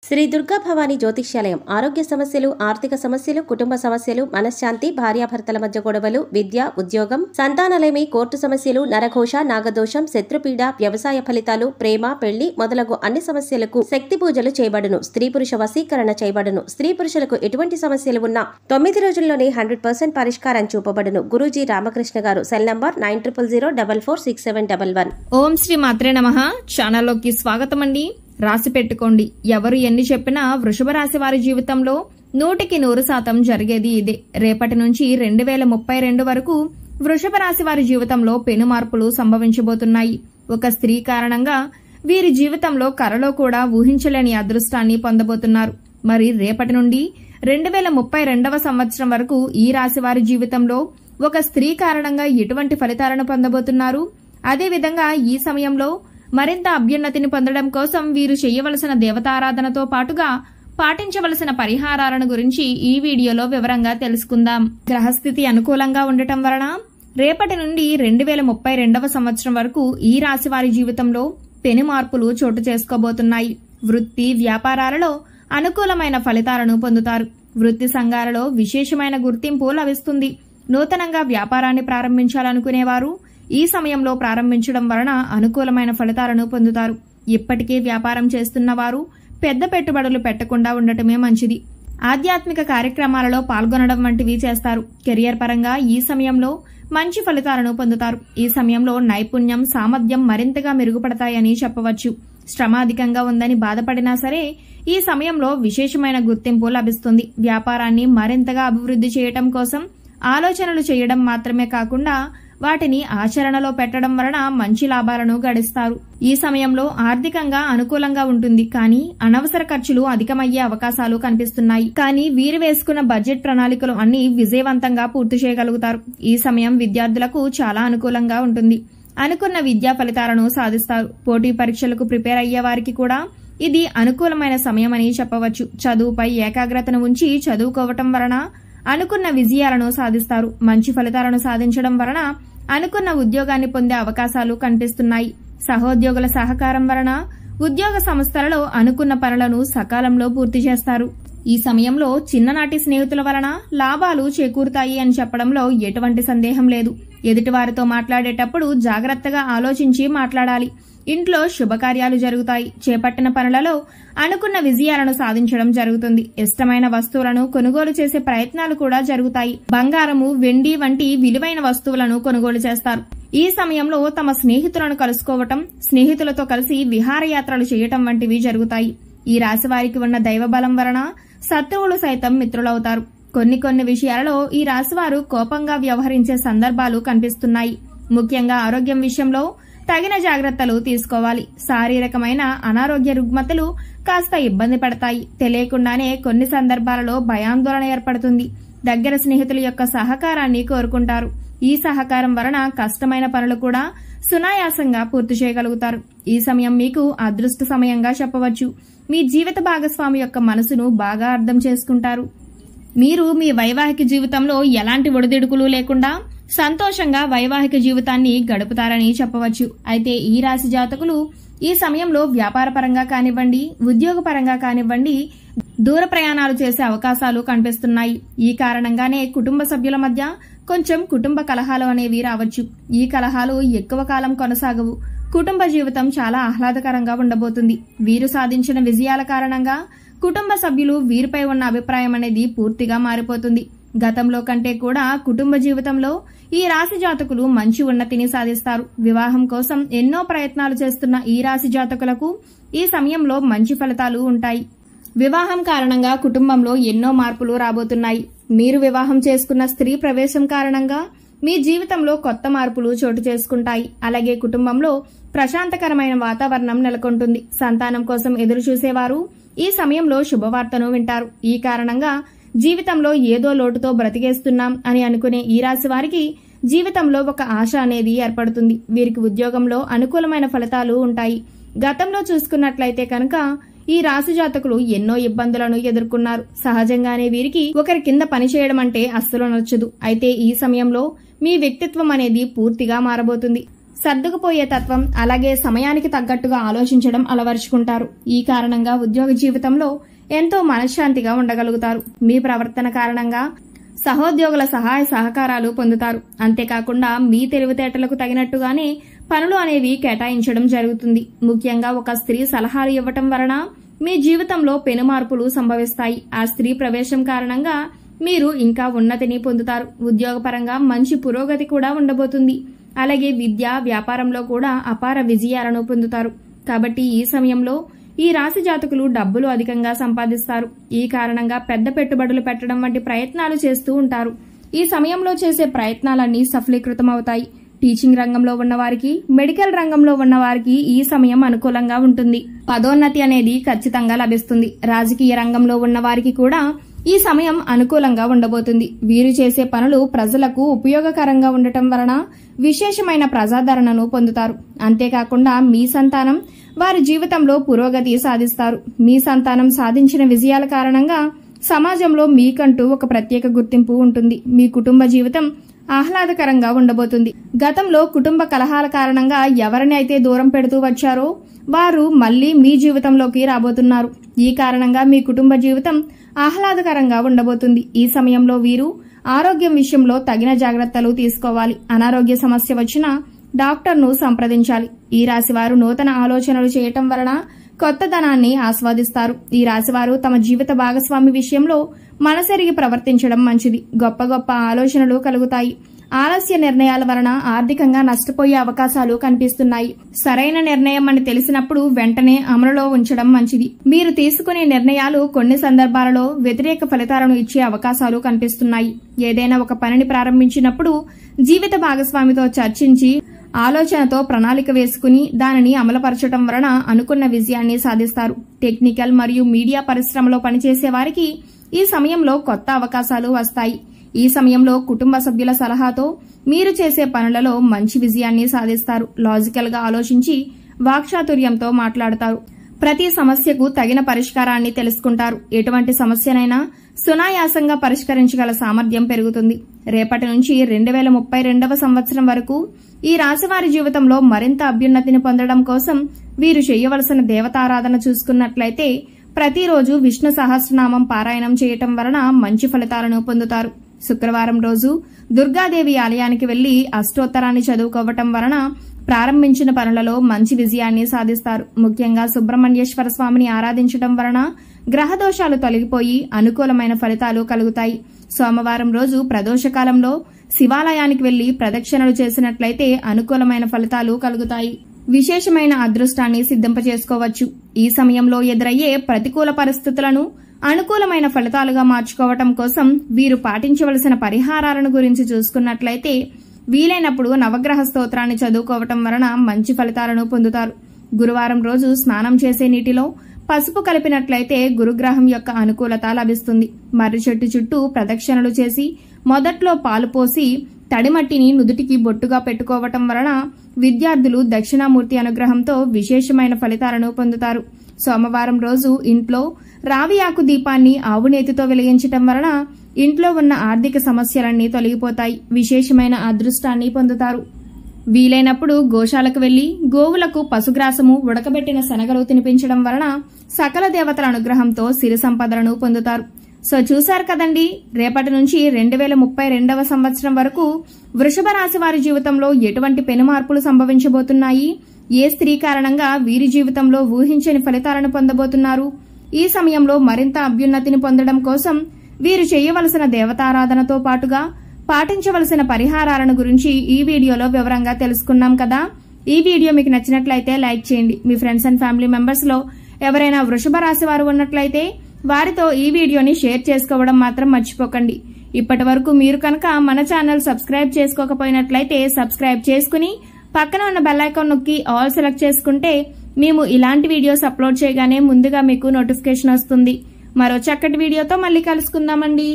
శ్రీ దుర్గా భవానీ జ్యోతిష్యాలయం ఆరోగ్య సమస్యలు, ఆర్థిక సమస్యలు, కుటుంబ సమస్యలు, మనశ్శాంతి, భార్యాభర్తల మధ్య గొడవలు, విద్య, ఉద్యోగం, సంతానలేమి, కోర్టు సమస్యలు, నరఘోష, నాగదోషం, శత్రుపీడ, వ్యవసాయ ఫలితాలు, ప్రేమ, పెళ్లి మొదలగు అన్ని సమస్యలకు శక్తి పూజలు చేయబడును. స్త్రీ పురుష వశీకరణ చేయబడును. స్త్రీ పురుషులకు ఎటువంటి సమస్యలు ఉన్నా 9 రోజుల్లోనే 100% పరిష్కారం చూపబడును. గురూజీ రామకృష్ణ గారు. Cell number 9000446711. ఓం శ్రీ మాత్రే నమః. ఛానల్లోకి స్వాగతం అండి. రాసి పెట్టుకోండి. ఎవరు ఎన్ని చెప్పినా వృషభ రాశి వారి జీవితంలో 100% జరిగేది ఇదే. రేపటి నుంచి 2032 వరకు వృషభ రాశి వారి జీవితంలో పెను మార్పులు సంభవించబోతున్నాయి. ఒక స్త్రీ కారణంగా వీరి జీవితంలో కలలో కూడా ఊహించలేని అదృష్టాన్ని పొందబోతున్నారు. మరి రేపటి నుండి 2032 సంవత్సరం వరకు ఈ రాశి వారి జీవితంలో ఒక స్త్రీ కారణంగా ఎటువంటి ఫలితాలను పొందబోతున్నారు? అదేవిధంగా ఈ సమయంలో మరింత అభ్యున్నతిని పొందడం కోసం వీరు చేయవలసిన దేవతారాధనతో పాటుగా పాటించవలసిన పరిహారాలను గురించి ఈ వీడియోలో వివరంగా తెలుసుకుందాం. గ్రహస్థితి అనుకూలంగా ఉండటం వలన రేపటి నుండి 2032 సంవత్సరం వరకు ఈ రాశి వారి జీవితంలో పెను మార్పులు చోటు చేసుకోబోతున్నాయి. వృత్తి, వ్యాపారాలలో అనుకూలమైన ఫలితాలను పొందుతారు. వృత్తి సంఘాలలో విశేషమైన గుర్తింపు లభిస్తుంది. నూతనంగా వ్యాపారాన్ని ప్రారంభించాలనుకునేవారు ఈ సమయంలో ప్రారంభించడం వలన అనుకూలమైన ఫలితాలను పొందుతారు. ఇప్పటికే వ్యాపారం చేస్తున్న వారు పెద్ద పెట్టుబడులు పెట్టకుండా ఉండటమే మంచిది. ఆధ్యాత్మిక కార్యక్రమాలలో పాల్గొనడం వంటివి చేస్తారు. కెరియర్ పరంగా ఈ సమయంలో మంచి ఫలితాలను పొందుతారు. ఈ సమయంలో నైపుణ్యం, సామర్థ్యం మరింతగా మెరుగుపడతాయని చెప్పవచ్చు. శ్రమ అధికంగా ఉందని బాధపడినా సరే ఈ సమయంలో విశేషమైన గుర్తింపు లభిస్తుంది. వ్యాపారాన్ని మరింతగా అభివృద్ధి చేయడం కోసం ఆలోచనలు చేయడం మాత్రమే కాకుండా వాటిని ఆచరణలో పెట్టడం వలన మంచి లాభాలను గడిస్తారు. ఈ సమయంలో ఆర్థికంగా అనుకూలంగా ఉంటుంది. కానీ అనవసర ఖర్చులు అధికమయ్యే అవకాశాలు కనిపిస్తున్నాయి. కానీ వీరు వేసుకున్న బడ్జెట్ ప్రణాళికలు అన్ని విజయవంతంగా పూర్తి చేయగలుగుతారు. ఈ సమయం విద్యార్థులకు చాలా అనుకూలంగా ఉంటుంది. అనుకున్న విద్యా ఫలితాలను సాధిస్తారు. పోటీ పరీక్షలకు ప్రిపేర్ అయ్యే వారికి కూడా ఇది అనుకూలమైన సమయమని చెప్పవచ్చు. చదువుపై ఏకాగ్రతను ఉంచి చదువుకోవటం వలన అనుకున్న విజయాలను సాధిస్తారు. మంచి ఫలితాలను సాధించడం వలన అనుకున్న ఉద్యోగాన్ని పొందే అవకాశాలు కనిపిస్తున్నాయి. సహోద్యోగుల సహకారం వలన ఉద్యోగ సంస్థలలో అనుకున్న పనులను సకాలంలో పూర్తి చేస్తారు. ఈ సమయంలో చిన్ననాటి స్నేహితుల వలన లాభాలు చేకూరుతాయి అని చెప్పడంలో ఎటువంటి సందేహం లేదు. ఎదుటివారితో మాట్లాడేటప్పుడు జాగ్రత్తగా ఆలోచించి మాట్లాడాలి. ఇంట్లో శుభకార్యాలు జరుగుతాయి. చేపట్టిన పనులలో అనుకున్న విజయాలను సాధించడం జరుగుతుంది. ఇష్టమైన వస్తువులను కొనుగోలు చేసే ప్రయత్నాలు కూడా జరుగుతాయి. బంగారము, వెండి వంటి విలువైన వస్తువులను కొనుగోలు చేస్తారు. ఈ సమయంలో తమ స్నేహితులను కలుసుకోవటం, స్నేహితులతో కలిసి విహారయాత్రలు చేయటం వంటివి జరుగుతాయి. ఈ రాశి వారికి ఉన్న దైవబలం వలన శత్రువులు సైతం మిత్రులవుతారు. కొన్ని విషయాలలో ఈ రాశివారు కోపంగా వ్యవహరించే సందర్భాలు కనిపిస్తున్నాయి. ముఖ్యంగా ఆరోగ్యం విషయంలో తగిన జాగ్రత్తలు తీసుకోవాలి. శారీరకమైన అనారోగ్య రుగ్మతలు కాస్త ఇబ్బంది పడతాయి. తెలియకుండానే కొన్ని సందర్భాలలో భయాందోళన ఏర్పడుతుంది. దగ్గర స్నేహితుల యొక్క సహకారాన్ని కోరుకుంటారు. ఈ సహకారం వలన కష్టమైన పనులు కూడా సునాయాసంగా పూర్తి చేయగలుగుతారు. ఈ సమయం మీకు అదృష్ట సమయంగా చెప్పవచ్చు. మీ జీవిత భాగస్వామి యొక్క మనసును బాగా అర్థం చేసుకుంటారు. మీరు మీ వైవాహిక జీవితంలో ఎలాంటి ఒడిదుడుకులు లేకుండా సంతోషంగా వైవాహిక జీవితాన్ని గడుపుతారని చెప్పవచ్చు. అయితే ఈ రాశి జాతకులు ఈ సమయంలో వ్యాపార పరంగా కానివ్వండి, ఉద్యోగ పరంగా కానివ్వండి, దూర ప్రయాణాలు చేసే అవకాశాలు కనిపిస్తున్నాయి. ఈ కారణంగానే కుటుంబ సభ్యుల మధ్య కొంచెం కుటుంబ కలహాలు అనేవి రావచ్చు. ఈ కలహాలు ఎక్కువ కాలం కొనసాగవు. కుటుంబ జీవితం చాలా ఆహ్లాదకరంగా ఉండబోతుంది. వీరు సాధించిన విజయాల కారణంగా కుటుంబ సభ్యులు వీరిపై ఉన్న అభిప్రాయం అనేది పూర్తిగా మారిపోతుంది. గతంలో కంటే కూడా కుటుంబ జీవితంలో ఈ రాశి జాతకులు మంచి ఉన్నతిని సాధిస్తారు. వివాహం కోసం ఎన్నో ప్రయత్నాలు చేస్తున్న ఈ రాశి జాతకులకు ఈ సమయంలో మంచి ఫలితాలు ఉంటాయి. వివాహం కారణంగా కుటుంబంలో ఎన్నో మార్పులు రాబోతున్నాయి. మీరు వివాహం చేసుకున్న స్త్రీ ప్రవేశం కారణంగా మీ జీవితంలో కొత్త మార్పులు చోటు చేసుకుంటాయి. అలాగే కుటుంబంలో ప్రశాంతకరమైన వాతావరణం నెలకొంటుంది. సంతానం కోసం ఎదురు చూసేవారు ఈ సమయంలో శుభవార్తను వింటారు. ఈ కారణంగా జీవితంలో ఏదో లోటుతో బ్రతికేస్తున్నాం అని అనుకునే ఈ రాశి వారికి జీవితంలో ఒక ఆశ అనేది ఏర్పడుతుంది. వీరికి ఉద్యోగంలో అనుకూలమైన ఫలితాలు ఉంటాయి. గతంలో చూసుకున్నట్లయితే కనుక ఈ రాశి జాతకులు ఎన్నో ఇబ్బందులను ఎదుర్కొన్నారు. సహజంగానే వీరికి ఒకరి కింద పనిచేయడం అంటే అస్సలు నచ్చదు. అయితే ఈ సమయంలో మీ వ్యక్తిత్వం అనేది పూర్తిగా మారబోతుంది. సర్దుకుపోయే తత్వం, అలాగే సమయానికి తగ్గట్టుగా ఆలోచించడం అలవరుచుకుంటారు. ఈ కారణంగా ఉద్యోగ జీవితంలో ఎంతో మనశ్శాంతిగా ఉండగలుగుతారు. మీ ప్రవర్తన కారణంగా సహోద్యోగుల సహాయ సహకారాలు పొందుతారు. అంతేకాకుండా మీ తెలివితేటలకు తగినట్టుగానే పనులు అనేవి కేటాయించడం జరుగుతుంది. ముఖ్యంగా ఒక స్త్రీ సలహాలు ఇవ్వటం వలన మీ జీవితంలో పెను మార్పులు సంభవిస్తాయి. ఆ స్త్రీ ప్రవేశం కారణంగా మీరు ఇంకా ఉన్నతిని పొందుతారు. ఉద్యోగపరంగా మంచి పురోగతి కూడా ఉండబోతుంది. అలాగే విద్య, వ్యాపారంలో కూడా అపార విజయాలను పొందుతారు. కాబట్టి ఈ సమయంలో ఈ రాశి జాతకులు డబ్బులు అధికంగా సంపాదిస్తారు. ఈ కారణంగా పెద్ద పెట్టుబడులు పెట్టడం వంటి ప్రయత్నాలు చేస్తూ ఉంటారు. ఈ సమయంలో చేసే ప్రయత్నాలన్నీ సఫలీకృతమవుతాయి. టీచింగ్ రంగంలో ఉన్నవారికి, మెడికల్ రంగంలో ఉన్నవారికి ఈ సమయం అనుకూలంగా ఉంటుంది. పదోన్నతి అనేది ఖచ్చితంగా లభిస్తుంది. రాజకీయ రంగంలో ఉన్నవారికి కూడా ఈ సమయం అనుకూలంగా ఉండబోతుంది. వీరు చేసే పనులు ప్రజలకు ఉపయోగకరంగా ఉండటం వలన విశేషమైన ప్రజాదరణను పొందుతారు. అంతేకాకుండా మీ సంతానం వారి జీవితంలో పురోగతి సాధిస్తారు. మీ సంతానం సాధించిన విజయాల కారణంగా సమాజంలో మీకంటూ ఒక ప్రత్యేక గుర్తింపు ఉంటుంది. మీ కుటుంబ జీవితం ఆహ్లాదకరంగా ఉండబోతుంది. గతంలో కుటుంబ కలహాల కారణంగా ఎవరిని అయితే దూరం పెడుతూ వచ్చారో వారు మళ్లీ మీ జీవితంలోకి రాబోతున్నారు. ఈ కారణంగా మీ కుటుంబ జీవితం ఆహ్లాదకరంగా ఉండబోతుంది. ఈ సమయంలో వీరు ఆరోగ్యం విషయంలో తగిన జాగ్రత్తలు తీసుకోవాలి. అనారోగ్య సమస్య వచ్చినా డాక్టర్ను సంప్రదించాలి. ఈ రాశివారు నూతన ఆలోచనలు చేయటం వలన కొత్తదనాన్ని ఆస్వాదిస్తారు. ఈ రాశివారు తమ జీవిత భాగస్వామి విషయంలో మనసెరిగి ప్రవర్తించడం మంచిది. గొప్ప గొప్ప ఆలోచనలు కలుగుతాయి. ఆలస్య నిర్ణయాల వలన ఆర్థికంగా నష్టపోయే అవకాశాలు కనిపిస్తున్నాయి. సరైన నిర్ణయం అని తెలిసినప్పుడు వెంటనే అమలులో ఉంచడం మంచిది. మీరు తీసుకునే నిర్ణయాలు కొన్ని సందర్భాలలో వ్యతిరేక ఫలితాలను ఇచ్చే అవకాశాలు కనిపిస్తున్నాయి. ఏదైనా ఒక పనిని ప్రారంభించినప్పుడు జీవిత భాగస్వామితో చర్చించి ఆలోచనతో ప్రణాళిక వేసుకుని దానిని అమలుపరచడం వలన అనుకున్న విజయాన్ని సాధిస్తారు. టెక్నికల్ మరియు మీడియా పరిశ్రమలో పనిచేసే వారికి ఈ సమయంలో కొత్త అవకాశాలు వస్తాయి. ఈ సమయంలో కుటుంబ సభ్యుల సలహాతో మీరు చేసే పనులలో మంచి విజయాన్ని సాధిస్తారు. లాజికల్ గా ఆలోచించి వాక్చాతుర్యంతో మాట్లాడతారు. ప్రతి సమస్యకు తగిన పరిష్కారాన్ని తెలుసుకుంటారు. ఎటువంటి సమస్యనైనా సునాయాసంగా పరిష్కరించగల సామర్థ్యం పెరుగుతుంది. రేపటి నుంచి 2032వ సంవత్సరం వరకు ఈ రాశివారి జీవితంలో మరింత అభ్యున్నతిని పొందడం కోసం వీరు చేయవలసిన దేవతారాధన చూసుకున్నట్లయితే ప్రతిరోజు విష్ణు సహస్రనామం పారాయణం చేయటం వలన మంచి ఫలితాలను పొందుతారు. శుక్రవారం రోజు దుర్గాదేవి ఆలయానికి వెళ్లి అష్టోత్తరాన్ని చదువుకోవటం వలన ప్రారంభించిన పనులలో మంచి విజయాన్ని సాధిస్తారు. ముఖ్యంగా సుబ్రహ్మణ్యేశ్వర స్వామిని ఆరాధించడం వలన గ్రహదోషాలు తొలగిపోయి అనుకూలమైన ఫలితాలు కలుగుతాయి. సోమవారం రోజు ప్రదోషకాలంలో శివాలయానికి వెళ్లి ప్రదక్షిణలు చేసినట్లయితే అనుకూలమైన ఫలితాలు కలుగుతాయి. విశేషమైన అదృష్టాన్ని సిద్ధింపచేసుకోవచ్చు. ఈ సమయంలో ఎదురయ్యే ప్రతికూల పరిస్థితులను అనుకూలమైన ఫలితాలుగా మార్చుకోవటం కోసం వీరు పాటించవలసిన పరిహారాలను గురించి చూసుకున్నట్లయితే వీలైనప్పుడు నవగ్రహ స్తోత్రాన్ని చదువుకోవటం వలన మంచి ఫలితాలను పొందుతారు. గురువారం రోజు స్నానం చేసే నీటిలో పసుపు కలిపినట్లయితే గురుగ్రహం యొక్క అనుకూలత లభిస్తుంది. మర్రి చెట్టు చుట్టూ ప్రదక్షిణలు చేసి మొదట్లో పాలు పోసి తడిమట్టిని నుదుటికి బొట్టుగా పెట్టుకోవటం వలన విద్యార్థులు దక్షిణామూర్తి అనుగ్రహంతో విశేషమైన ఫలితాలను పొందుతారు. సోమవారం రోజు ఇంట్లో రావి ఆకు దీపాన్ని ఆవునేతితో వెలిగించటం వలన ఇంట్లో ఉన్న ఆర్థిక సమస్యలన్నీ తొలగిపోతాయి. విశేషమైన అదృష్టాన్ని పొందుతారు. వీలైనప్పుడు గోశాలకు వెళ్లి గోవులకు పశుగ్రాసము, ఉడకబెట్టిన శనగలు తినిపించడం వలన సకల దేవతల అనుగ్రహంతో సిరి సంపదలను పొందుతారు. సో చూశారు కదండి, రేపటి నుంచి 2032వ సంవత్సరం వరకు వృషభ రాశి వారి జీవితంలో ఎటువంటి పెను మార్పులు సంభవించబోతున్నాయి, ఏ స్త్రీ కారణంగా వీరి జీవితంలో ఊహించని ఫలితాలను పొందబోతున్నారు, ఈ సమయంలో మరింత అభ్యున్నతిని పొందడం కోసం వీరు చేయవలసిన దేవతారాధనతో పాటుగా పాటించవలసిన పరిహారాలను గురించి ఈ వీడియోలో వివరంగా తెలుసుకున్నాం కదా. ఈ వీడియో మీకు నచ్చినట్లయితే లైక్ చేయండి. మీ ఫ్రెండ్స్ అండ్ ఫ్యామిలీ మెంబర్స్ లో ఎవరైనా వృషభ రాశి వారు ఉన్నట్లయితే వారితో ఈ వీడియోని షేర్ చేసుకోవడం మాత్రం మర్చిపోకండి. ఇప్పటి వరకు మీరు కనుక మన ఛానల్ సబ్స్క్రైబ్ చేసుకోకపోయినట్లయితే సబ్స్క్రైబ్ చేసుకుని పక్కన ఉన్న బెల్ ఐకాన్ నొక్కి ఆల్ సెలెక్ట్ చేసుకుంటే మేము ఇలాంటి వీడియోస్ అప్లోడ్ చేయగానే ముందుగా మీకు నోటిఫికేషన్ వస్తుంది. మరో చక్కటి వీడియోతో మళ్ళీ కలుసుకుందామండి.